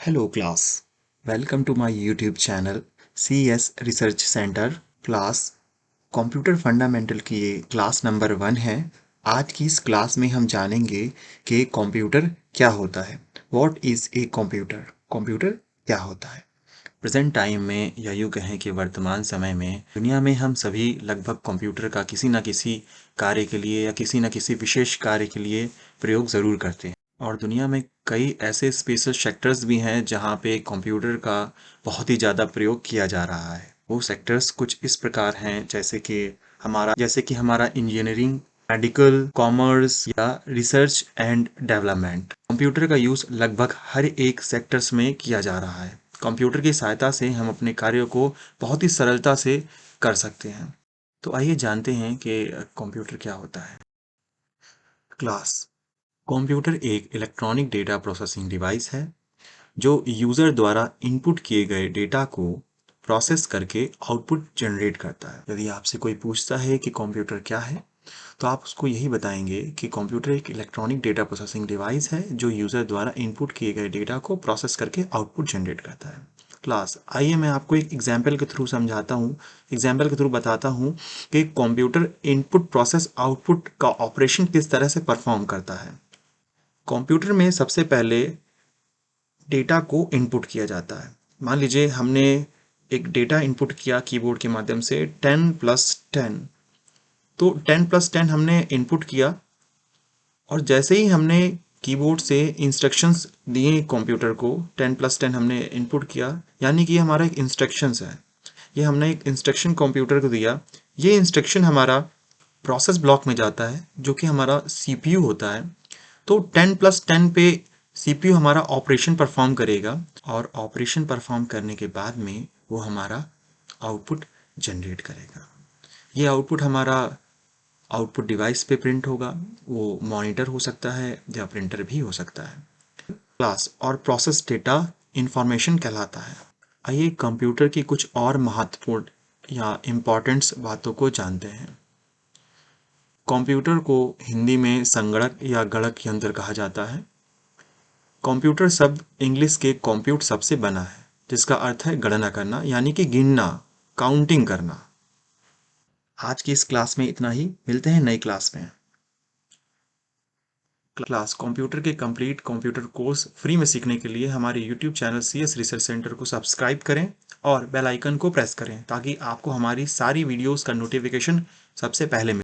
Hello class, welcome to my YouTube channel CS Research Center class computer fundamental की ये class number 1 है। आज की इस क्लास में हम जानेंगे कि कंप्यूटर क्या होता है। What is a computer? Computer क्या होता है? प्रेजेंट टाइम में या यूँ कहें कि वर्तमान समय में दुनिया में हम सभी लगभग कंप्यूटर का किसी न किसी कार्य के लिए या किसी न किसी विशेष कार्य के लिए प्रयोग ज़रूर करते हैं। और दुनिया में कई ऐसे स्पेशल सेक्टर्स भी हैं जहाँ पे कंप्यूटर का बहुत ही ज़्यादा प्रयोग किया जा रहा है। वो सेक्टर्स कुछ इस प्रकार हैं जैसे कि हमारा इंजीनियरिंग, मेडिकल, कॉमर्स या रिसर्च एंड डेवलपमेंट। कंप्यूटर का यूज़ लगभग हर एक सेक्टर्स में किया जा रहा है। कंप्यूटर की सहायता से हम अपने कार्यों को बहुत ही सरलता से कर सकते हैं। तो आइए जानते हैं कि कंप्यूटर क्या होता है। क्लास कंप्यूटर एक इलेक्ट्रॉनिक डेटा प्रोसेसिंग डिवाइस है जो यूज़र द्वारा इनपुट किए गए डेटा को प्रोसेस करके आउटपुट जनरेट करता है। यदि आपसे कोई पूछता है कि कंप्यूटर क्या है, तो आप उसको यही बताएंगे कि कंप्यूटर एक इलेक्ट्रॉनिक डेटा प्रोसेसिंग डिवाइस है जो यूज़र द्वारा इनपुट किए गए डेटा को प्रोसेस करके आउटपुट जनरेट करता है। क्लास आइए मैं आपको एक एग्जाम्पल के थ्रू समझाता हूँ, एग्जाम्पल के थ्रू बताता हूँ कि कंप्यूटर इनपुट प्रोसेस आउटपुट का ऑपरेशन किस तरह से परफॉर्म करता है। कंप्यूटर में सबसे पहले डेटा को इनपुट किया जाता है। मान लीजिए हमने एक डेटा इनपुट किया कीबोर्ड के माध्यम से 10+10, तो 10+10 हमने इनपुट किया और जैसे ही हमने कीबोर्ड से इंस्ट्रक्शंस दिए कंप्यूटर को, 10+10 हमने इनपुट किया, यानी कि हमारा एक इंस्ट्रक्शंस है। ये हमने एक इंस्ट्रक्शन कंप्यूटर को दिया। ये इंस्ट्रक्शन हमारा प्रोसेस ब्लॉक में जाता है जो कि हमारा सीपीयू होता है। तो 10+10 पे सीपीयू हमारा ऑपरेशन परफॉर्म करेगा और ऑपरेशन परफॉर्म करने के बाद में वो हमारा आउटपुट जनरेट करेगा। ये आउटपुट हमारा आउटपुट डिवाइस पे प्रिंट होगा। वो मॉनिटर हो सकता है या प्रिंटर भी हो सकता है। क्लास और प्रोसेस डेटा इंफॉर्मेशन कहलाता है। आइए कंप्यूटर की कुछ और महत्वपूर्ण या इम्पॉर्टेंट्स बातों को जानते हैं। कंप्यूटर को हिंदी में संगणक या गणक यंत्र कहा जाता है। कंप्यूटर शब्द इंग्लिश के कंप्यूट शब्द से बना है जिसका अर्थ है गणना करना, यानी कि गिनना, काउंटिंग करना। आज की इस क्लास में इतना ही, मिलते हैं नई क्लास में। क्लास कंप्यूटर के कंप्लीट कंप्यूटर कोर्स फ्री में सीखने के लिए हमारे YouTube channel CS research centre को सब्सक्राइब करें और बेल आइकन को प्रेस करें ताकि आपको हमारी सारी वीडियोस का नोटिफिकेशन सबसे पहले मिले।